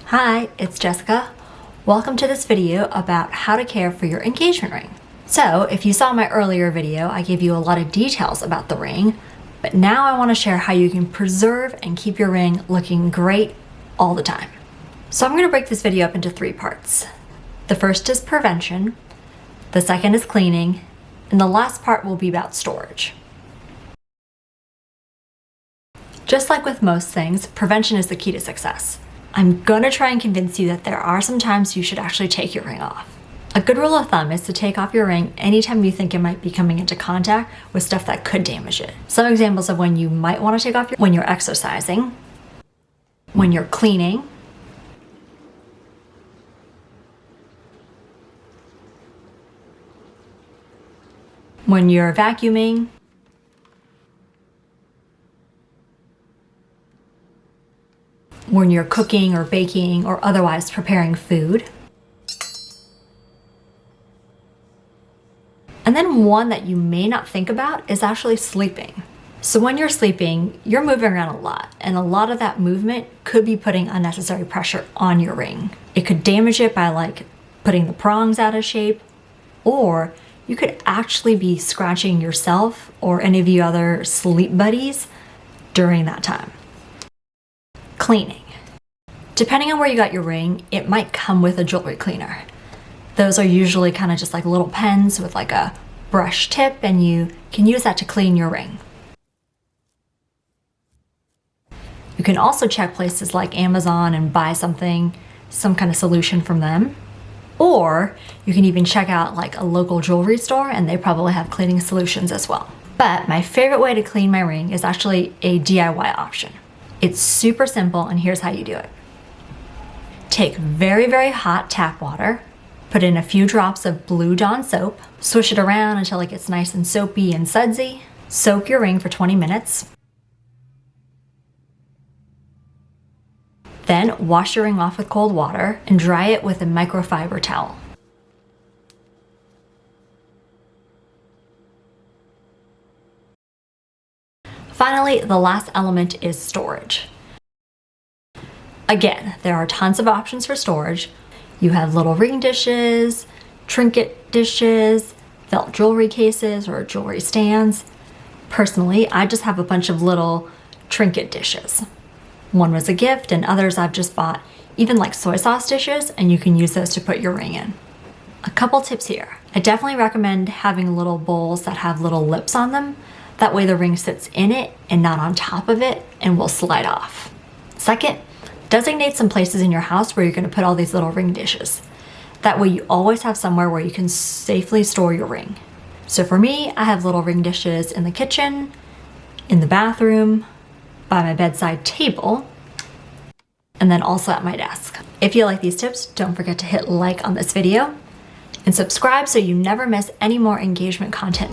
Hi, it's Jessica. Welcome to this video about how to care for your engagement ring. So if you saw my earlier video, I gave you a lot of details about the ring, but now I want to share how you can preserve and keep your ring looking great all the time. So I'm going to break this video up into 3 parts. The first is prevention, the second is cleaning, and the last part will be about storage. Just like with most things, prevention is the key to success. I'm gonna try and convince you that there are some times you should actually take your ring off. A good rule of thumb is to take off your ring anytime you think it might be coming into contact with stuff that could damage it. Some examples of when you might want to take off when you're exercising, when you're cleaning, when you're vacuuming, when you're cooking or baking or otherwise preparing food. And then one that you may not think about is actually sleeping. So when you're sleeping, you're moving around a lot, and a lot of that movement could be putting unnecessary pressure on your ring. It could damage it by putting the prongs out of shape, or you could actually be scratching yourself or any of you other sleep buddies during that time. Cleaning. Depending on where you got your ring, it might come with a jewelry cleaner. Those are usually kind of just like little pens with like a brush tip, and you can use that to clean your ring. You can also check places like Amazon and buy some kind of solution from them. Or you can even check out like a local jewelry store, and they probably have cleaning solutions as well. But my favorite way to clean my ring is actually a DIY option. It's super simple, and here's how you do it. Take very, very hot tap water, put in a few drops of Blue Dawn soap, swish it around until it gets nice and soapy and sudsy, soak your ring for 20 minutes, then wash your ring off with cold water and dry it with a microfiber towel. Finally, the last element is storage. Again, there are tons of options for storage. You have little ring dishes, trinket dishes, felt jewelry cases, or jewelry stands. Personally, I just have a bunch of little trinket dishes. One was a gift, and others I've just bought, even like soy sauce dishes, and you can use those to put your ring in. A couple tips here. I definitely recommend having little bowls that have little lips on them. That way the ring sits in it and not on top of it and will slide off. Second, designate some places in your house where you're going to put all these little ring dishes. That way you always have somewhere where you can safely store your ring. So for me, I have little ring dishes in the kitchen, in the bathroom, by my bedside table, and then also at my desk. If you like these tips, don't forget to hit like on this video and subscribe so you never miss any more engagement content.